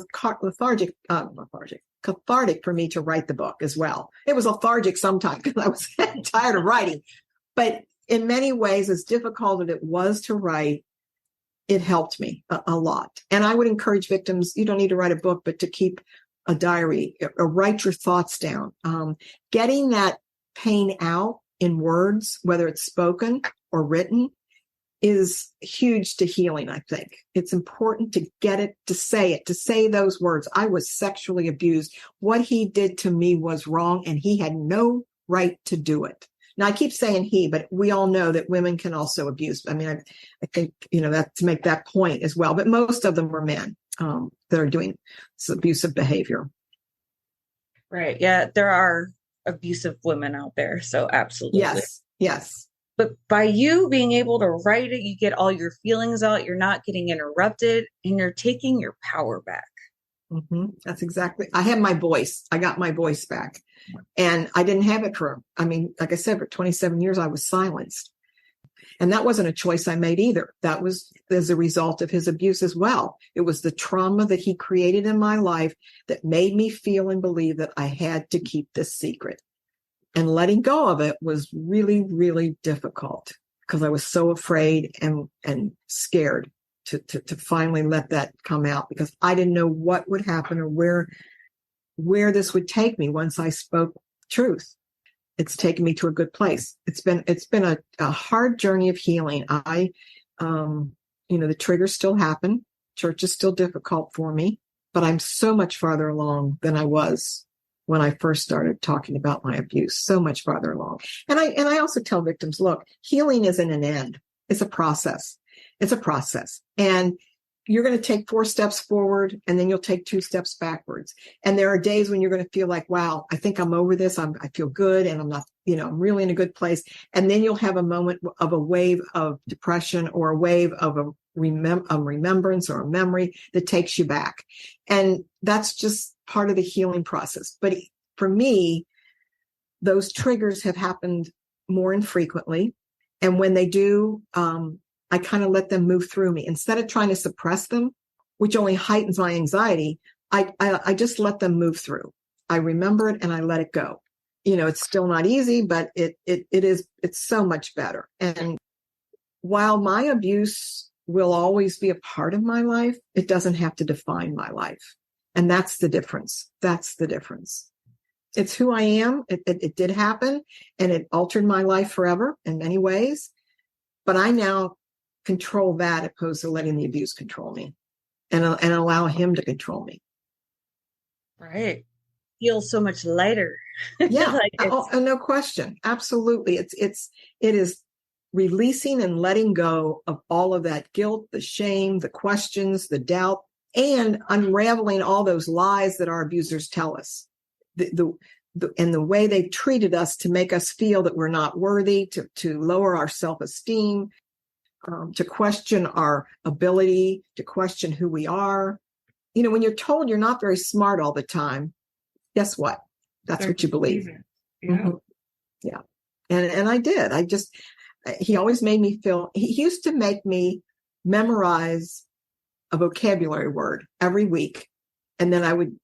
Speaker 2: cathartic for me to write the book as well. It was lethargic sometimes because I was tired of writing. But in many ways, as difficult as it was to write, it helped me a lot. And I would encourage victims, you don't need to write a book, but to keep a diary or write your thoughts down. Getting that pain out in words, whether it's spoken or written, is huge to healing, I think. It's important to get it, to say those words. I was sexually abused. What he did to me was wrong, and he had no right to do it. Now, I keep saying he, but we all know that women can also abuse. I mean, I think, that to make that point as well. But most of them were men that are doing abusive behavior.
Speaker 1: Right. Yeah, there are abusive women out there. So absolutely.
Speaker 2: Yes.
Speaker 1: But by you being able to write it, you get all your feelings out. You're not getting interrupted, and you're taking your power back.
Speaker 2: Mm-hmm. That's exactly. I have my voice. I got my voice back, and I didn't have it like I said, for 27 years, I was silenced. And that wasn't a choice I made either. That was as a result of his abuse as well. It was the trauma that he created in my life that made me feel and believe that I had to keep this secret. And letting go of it was really, really difficult because I was so afraid and scared to finally let that come out, because I didn't know what would happen or where this would take me once I spoke truth. It's taken me to a good place. It's been a hard journey of healing. The triggers still happen. Church is still difficult for me, but I'm so much farther along than I was when I first started talking about my abuse. So much farther along. And I also tell victims, look, healing isn't an end. It's a process. And you're going to take 4 steps forward, and then you'll take 2 steps backwards. And there are days when you're going to feel like, wow, I think I'm over this. I feel good, and I'm not, I'm really in a good place. And then you'll have a moment of a wave of depression or a wave of a remembrance or a memory that takes you back. And that's just part of the healing process. But for me, those triggers have happened more infrequently. And when they do, I kind of let them move through me instead of trying to suppress them, which only heightens my anxiety. I just let them move through. I remember it and I let it go. It's still not easy, but it's so much better. And while my abuse will always be a part of my life, it doesn't have to define my life. And that's the difference. It's who I am. It did happen, and it altered my life forever in many ways. But I now control that opposed to letting the abuse control me and allow him to control me.
Speaker 1: Right. Feel so much lighter.
Speaker 2: Yeah. No question. Absolutely. It is releasing and letting go of all of that guilt, the shame, the questions, the doubt, and unraveling all those lies that our abusers tell us. And the way they've treated us to make us feel that we're not worthy, to lower our self-esteem, to question our ability, to question who we are. When you're told you're not very smart all the time, guess what? That's what you believe.
Speaker 1: Yeah.
Speaker 2: Mm-hmm. Yeah. And I did. He always made me feel, he used to make me memorize a vocabulary word every week. And then I would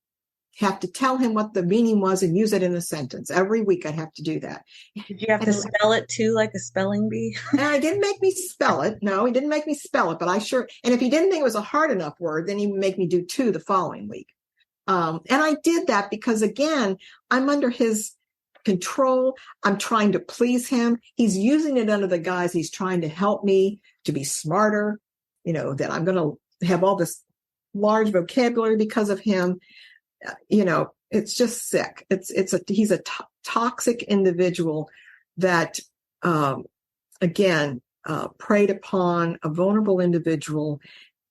Speaker 2: have to tell him what the meaning was and use it in a sentence. Every week I'd have to do that.
Speaker 1: Did you have to spell it too, like a spelling bee?
Speaker 2: And I didn't make me spell it. No, he didn't make me spell it, but I sure, and if he didn't think it was a hard enough word, then he would make me do 2 the following week. And I did that because, again, I'm under his control. I'm trying to please him. He's using it under the guise he's trying to help me to be smarter, that I'm going to have all this large vocabulary because of him. It's just sick. He's a toxic individual that, again, preyed upon a vulnerable individual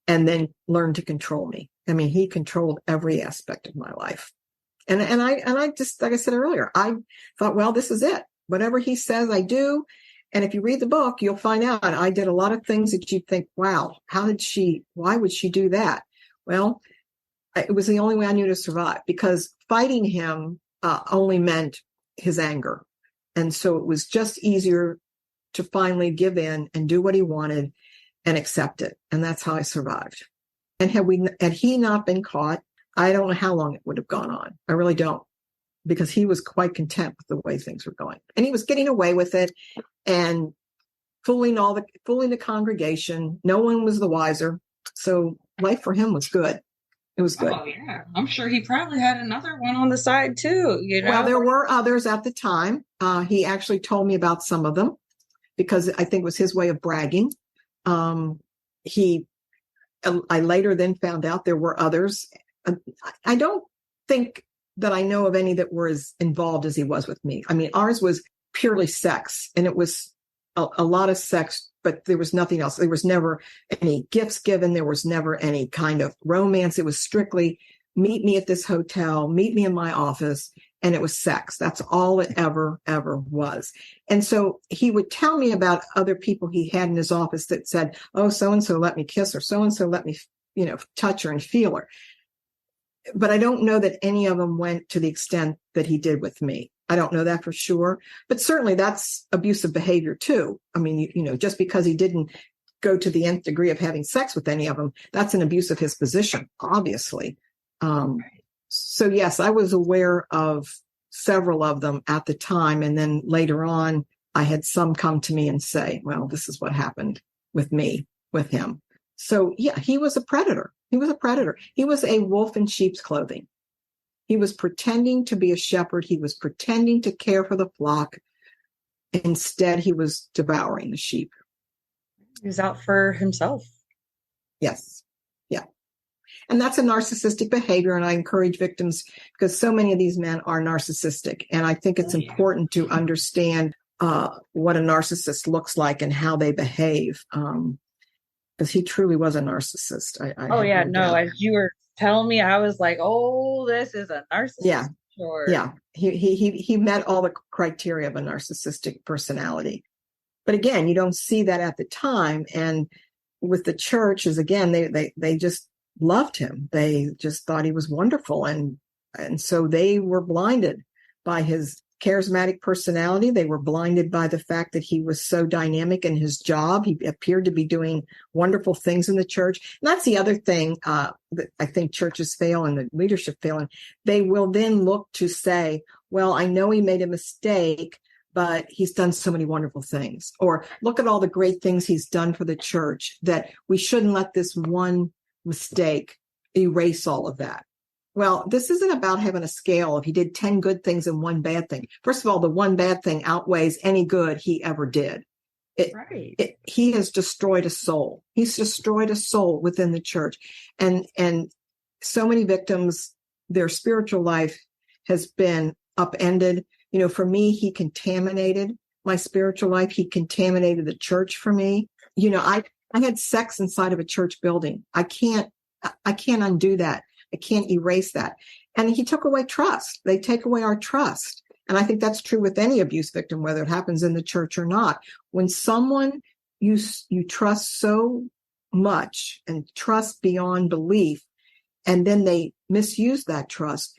Speaker 2: and then learned to control me. I mean, he controlled every aspect of my life. And I just, like I said earlier, I thought, well, this is it. Whatever he says, I do. And if you read the book, you'll find out I did a lot of things that you'd think, wow, why would she do that? Well, it was the only way I knew to survive, because fighting him only meant his anger. And so it was just easier to finally give in and do what he wanted and accept it. And that's how I survived. And had he not been caught, I don't know how long it would have gone on. I really don't, because he was quite content with the way things were going. And he was getting away with it and fooling the congregation. No one was the wiser. So life for him was good. It was good.
Speaker 1: Oh, yeah. I'm sure he probably had another one on the side too.
Speaker 2: Well, there were others at the time. He actually told me about some of them because I think it was his way of bragging. I later then found out there were others. I don't think that I know of any that were as involved as he was with me. I mean, ours was purely sex, and it was a lot of sex, but there was nothing else. There was never any gifts given. There was never any kind of romance. It was strictly meet me at this hotel, meet me in my office, and it was sex. That's all it ever was. And so he would tell me about other people he had in his office that said, oh, so-and-so let me kiss her. So-and-so let me, touch her and feel her. But I don't know that any of them went to the extent that he did with me. I don't know that for sure, but certainly that's abusive behavior too. I mean, just because he didn't go to the nth degree of having sex with any of them, that's an abuse of his position, obviously. So yes, I was aware of several of them at the time. And then later on, I had some come to me and say, well, this is what happened with me, with him. So yeah, he was a predator. He was a predator. He was a wolf in sheep's clothing. He was pretending to be a shepherd. He was pretending to care for the flock. Instead, he was devouring the sheep.
Speaker 1: He was out for himself.
Speaker 2: Yes. Yeah. And that's a narcissistic behavior. And I encourage victims, because so many of these men are narcissistic. And I think it's important to understand what a narcissist looks like and how they behave. Because he truly was a narcissist.
Speaker 1: As you were telling me, I was like, oh, this is a narcissist.
Speaker 2: Yeah.
Speaker 1: Sure.
Speaker 2: Yeah. He met all the criteria of a narcissistic personality. But again, you don't see that at the time. And with the church, again, they just loved him. They just thought he was wonderful. And so they were blinded by his charismatic personality. They were blinded by the fact that he was so dynamic in his job. He appeared to be doing wonderful things in the church. And that's the other thing that I think churches fail and the leadership fail. And they will then look to say, well, I know he made a mistake, but he's done so many wonderful things. Or look at all the great things he's done for the church, that we shouldn't let this one mistake erase all of that. Well, this isn't about having a scale if he did 10 good things and one bad thing. First of all, the one bad thing outweighs any good he ever did. He has destroyed a soul. He's destroyed a soul within the church. And so many victims, their spiritual life has been upended. For me, he contaminated my spiritual life. He contaminated the church for me. I had sex inside of a church building. I can't undo that. I can't erase that. And he took away trust. They take away our trust. And I think that's true with any abuse victim, whether it happens in the church or not. When someone you trust so much and trust beyond belief, and then they misuse that trust,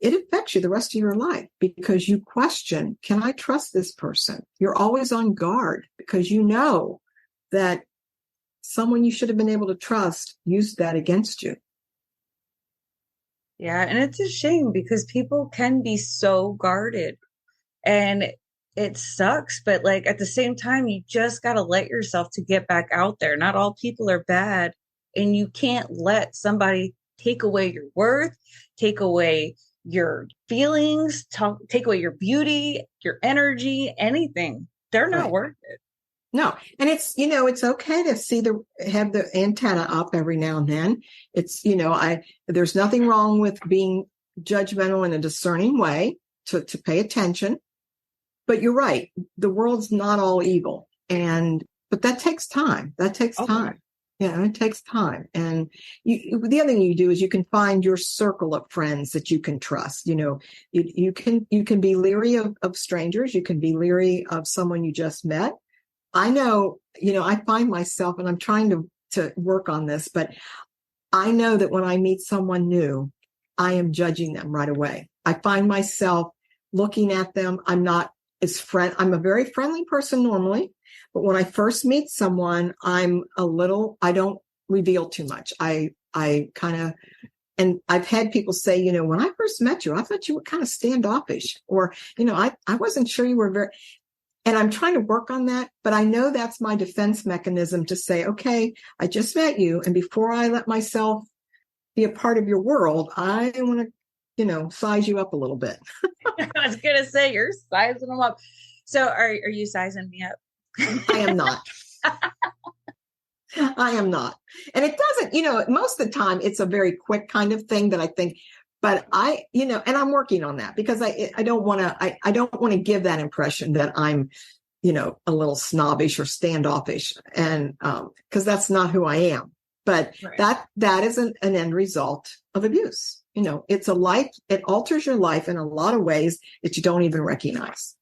Speaker 2: it affects you the rest of your life, because you question, can I trust this person? You're always on guard because you know that someone you should have been able to trust used that against you.
Speaker 1: Yeah, and it's a shame because people can be so guarded and it sucks, but like at the same time, you just got to let yourself to get back out there. Not all people are bad, and you can't let somebody take away your worth, take away your feelings, take away your beauty, your energy, anything. They're not
Speaker 2: Right.
Speaker 1: worth it.
Speaker 2: No. And it's, it's okay to have the antenna up every now and then. It's, there's nothing wrong with being judgmental in a discerning way to pay attention. But you're right. The world's not all evil. But that takes time. That takes time. Yeah, it takes time. And the other thing you do is you can find your circle of friends that you can trust. You can be leery of strangers. You can be leery of someone you just met. I know, I find myself, and I'm trying to work on this, but I know that when I meet someone new, I am judging them right away. I find myself looking at them. I'm a very friendly person normally, but when I first meet someone, I don't reveal too much. I kind of, and I've had people say, when I first met you, I thought you were kind of standoffish, or, I wasn't sure you were very, and I'm trying to work on that, but I know that's my defense mechanism to say, okay, I just met you. And before I let myself be a part of your world, I want to, size you up a little bit.
Speaker 1: I was going to say, you're sizing them up. So are you sizing me up?
Speaker 2: I am not. I am not. And it doesn't, most of the time it's a very quick kind of thing that I think, but and I'm working on that because I don't want to give that impression that I'm, a little snobbish or standoffish, and because that's not who I am. But right. that is an end result of abuse. It's it alters your life in a lot of ways that you don't even recognize.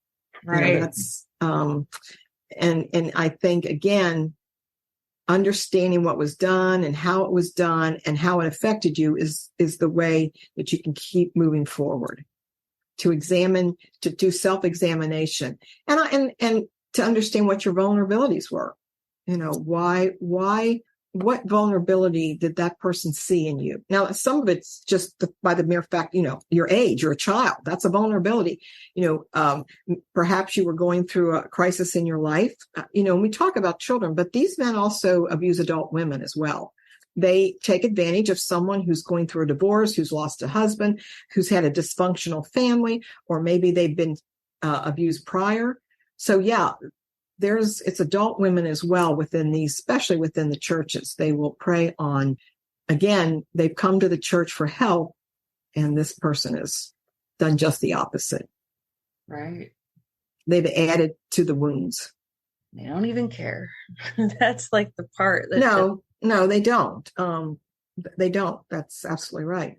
Speaker 1: Right.
Speaker 2: That's and I think, again, understanding what was done and how it was done and how it affected you is the way that you can keep moving forward, to do self-examination and to understand what your vulnerabilities were. What vulnerability did that person see in you? Now, some of it's just by the mere fact, your age, you're a child. That's a vulnerability. Perhaps you were going through a crisis in your life. And we talk about children, but these men also abuse adult women as well. They take advantage of someone who's going through a divorce, who's lost a husband, who's had a dysfunctional family, or maybe they've been abused prior. So yeah, it's adult women as well within these, especially within the churches. They will prey on, again, they've come to the church for help, and this person has done just the opposite.
Speaker 1: Right.
Speaker 2: They've added to the wounds.
Speaker 1: They don't even care. That's like the part.
Speaker 2: No, they don't. They don't. That's absolutely right.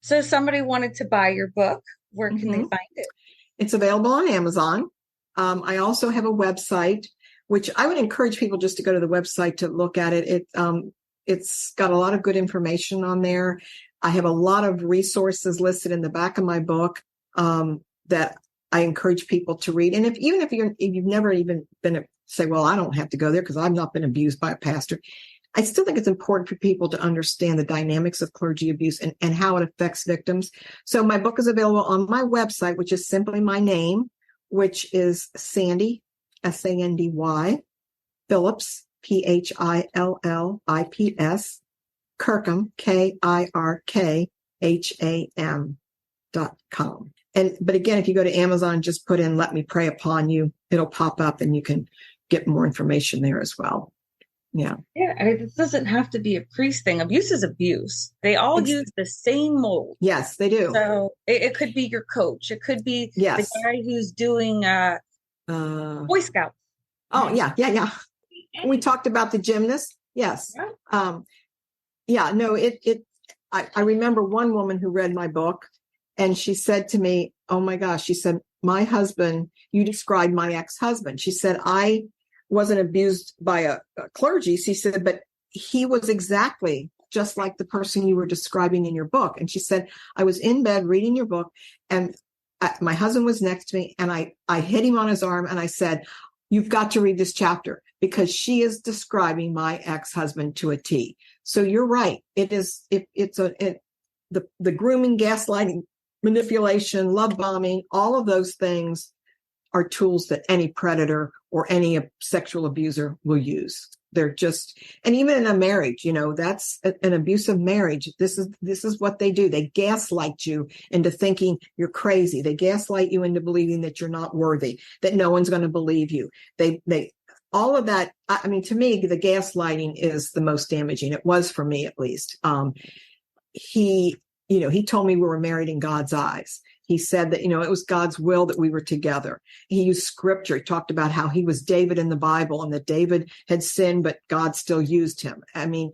Speaker 1: So if somebody wanted to buy your book, where can they find it?
Speaker 2: It's available on Amazon. I also have a website, which I would encourage people just to go to the website to look at it. It's got a lot of good information on there. I have a lot of resources listed in the back of my book that I encourage people to read. And if you've never even say, well, I don't have to go there because I've not been abused by a pastor. I still think it's important for people to understand the dynamics of clergy abuse and how it affects victims. So my book is available on my website, which is simply my name, which is Sandy, Sandy, Phillips, Phillips, Kirkham, KIRKHAM.com. But again, if you go to Amazon, just put in "Let Me Pray Upon You," it'll pop up and you can get more information there as well. Yeah.
Speaker 1: Yeah. It doesn't have to be a priest thing. Abuse is abuse. They all use the same mold.
Speaker 2: Yes, they do.
Speaker 1: So it could be your coach. It could be the guy who's doing Boy Scouts.
Speaker 2: Oh, yeah. We talked about the gymnast. Yes.
Speaker 1: Yeah.
Speaker 2: I remember one woman who read my book, and she said to me, oh my gosh, she said, my husband, you described my ex-husband. She said, I wasn't abused by a clergy. She said, but he was exactly just like the person you were describing in your book. And she said, I was in bed reading your book, and my husband was next to me, and I hit him on his arm, and I said, you've got to read this chapter because she is describing my ex-husband to a T. So you're right. The the grooming, gaslighting, manipulation, love bombing, all of those things are tools that any predator or any sexual abuser will use. They're just, and even in a marriage, that's an abusive marriage. This is what they do. They gaslight you into thinking you're crazy. They gaslight you into believing that you're not worthy, that no one's going to believe you. They all of that. I mean, to me, the gaslighting is the most damaging. It was for me, at least. He told me we were married in God's eyes. He said that, it was God's will that we were together. He used scripture. He talked about how he was David in the Bible and that David had sinned, but God still used him. I mean,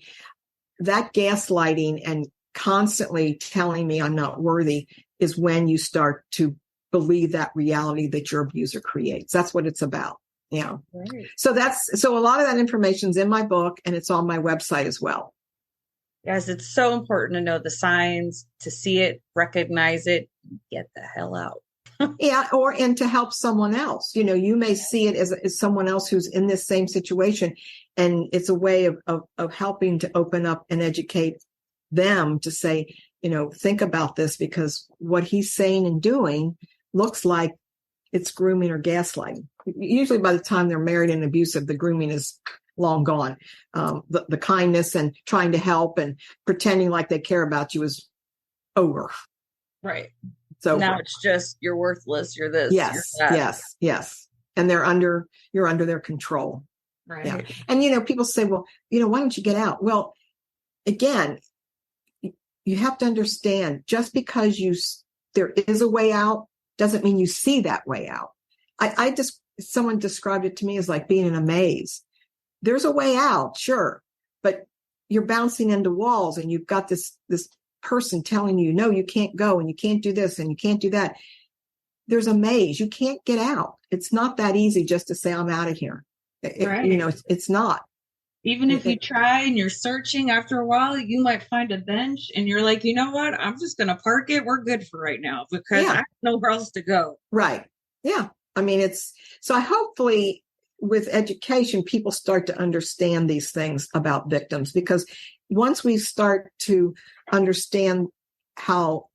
Speaker 2: that gaslighting and constantly telling me I'm not worthy is when you start to believe that reality that your abuser creates. That's what it's about. Yeah. Right. So a lot of that information's in my book and it's on my website as well.
Speaker 1: Yes, it's so important to know the signs, to see it, recognize it, get the hell out.
Speaker 2: Yeah, and to help someone else. You may see it as someone else who's in this same situation, and it's a way of helping to open up and educate them to say, think about this, because what he's saying and doing looks like it's grooming or gaslighting. Usually by the time they're married and abusive, the grooming is long gone. The kindness and trying to help and pretending like they care about you is over.
Speaker 1: Right. So now it's just, you're worthless. You're this.
Speaker 2: Yes.
Speaker 1: You're that.
Speaker 2: Yes. And you're under their control.
Speaker 1: Right.
Speaker 2: Yeah. And, people say, well, why don't you get out? Well, again, you have to understand, just because there is a way out doesn't mean you see that way out. Someone described it to me as like being in a maze. There's a way out, sure, but you're bouncing into walls and you've got this person telling you, no, you can't go and you can't do this and you can't do that. There's a maze. You can't get out. It's not that easy just to say, I'm out of here.
Speaker 1: Right.
Speaker 2: It's not.
Speaker 1: Even if you try and you're searching, after a while, you might find a bench and you're like, you know what? I'm just going to park it. We're good for right now because I have nowhere else to go.
Speaker 2: Right. Yeah. I mean, so hopefully with education, people start to understand these things about victims, because once we start to understand how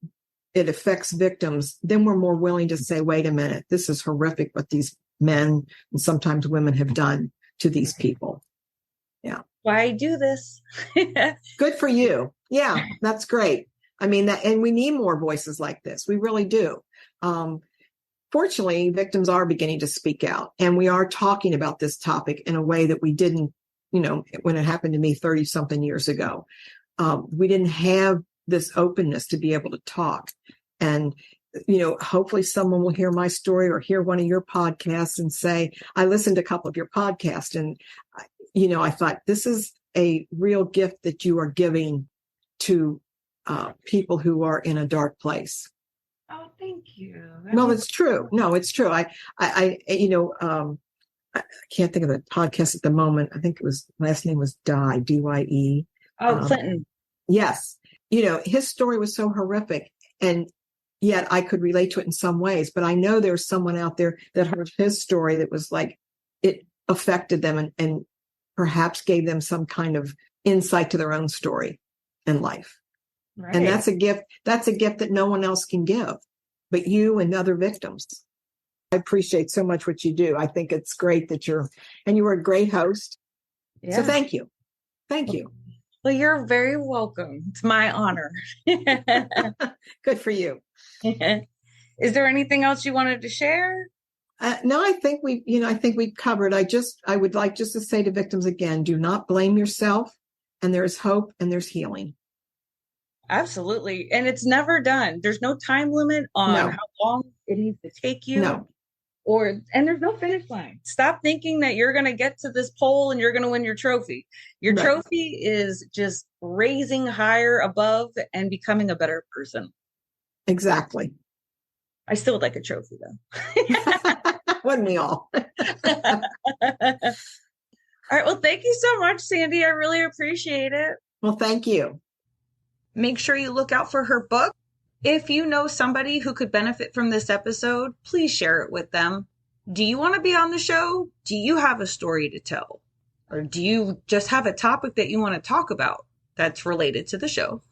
Speaker 2: it affects victims, then we're more willing to say, wait a minute, this is horrific what these men and sometimes women have done to these people. Yeah.
Speaker 1: Why do this?
Speaker 2: Good for you. Yeah, that's great. I mean, and we need more voices like this. We really do. Fortunately, victims are beginning to speak out, and we are talking about this topic in a way that we didn't, when it happened to me 30 something years ago. We didn't have this openness to be able to talk. And, hopefully someone will hear my story or hear one of your podcasts and say, I listened to a couple of your podcasts and, I thought this is a real gift that you are giving to people who are in a dark place.
Speaker 1: Oh, thank you.
Speaker 2: No, it's true. No, it's true. I can't think of the podcast at the moment. I think last name was Dye, D-Y-E.
Speaker 1: Oh, Clinton.
Speaker 2: Yes. His story was so horrific, and yet I could relate to it in some ways, but I know there's someone out there that heard his story that was like, it affected them and perhaps gave them some kind of insight to their own story in life. Right. And that's a gift. That's a gift that no one else can give, but you and other victims. I appreciate so much what you do. I think it's great that you were a great host. Yeah. So thank you. Thank you.
Speaker 1: Well, you're very welcome. It's my honor.
Speaker 2: Good for you.
Speaker 1: Is there anything else you wanted to share?
Speaker 2: No, I think we've covered. I would like just to say to victims again, do not blame yourself, and there's hope and there's healing.
Speaker 1: Absolutely. And it's never done. There's no time limit on how long it needs to take you.
Speaker 2: No.
Speaker 1: And there's no finish line. Stop thinking that you're going to get to this pole and you're going to win your trophy. Your trophy is just raising higher above and becoming a better person.
Speaker 2: Exactly.
Speaker 1: I still would like a trophy though.
Speaker 2: Wouldn't we all?
Speaker 1: All right. Well, thank you so much, Sandy. I really appreciate it.
Speaker 2: Well, thank you.
Speaker 1: Make sure you look out for her book. If you know somebody who could benefit from this episode, please share it with them. Do you want to be on the show? Do you have a story to tell? Or do you just have a topic that you want to talk about? that's related to the show,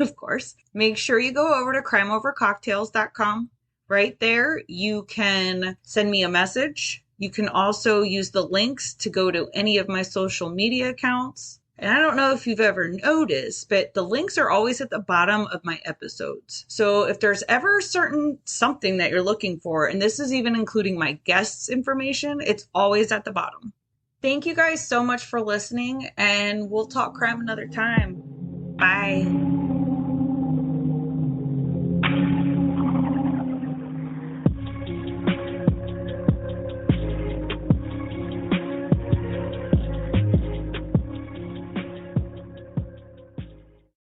Speaker 1: of course. Make sure you go over to crimeovercocktails.com. Right there, you can send me a message. You can also use the links to go to any of my social media accounts. And I don't know if you've ever noticed, but the links are always at the bottom of my episodes. So if there's ever certain something that you're looking for, and this is even including my guests' information, it's always at the bottom. Thank you guys so much for listening, and we'll talk crime another time. Bye.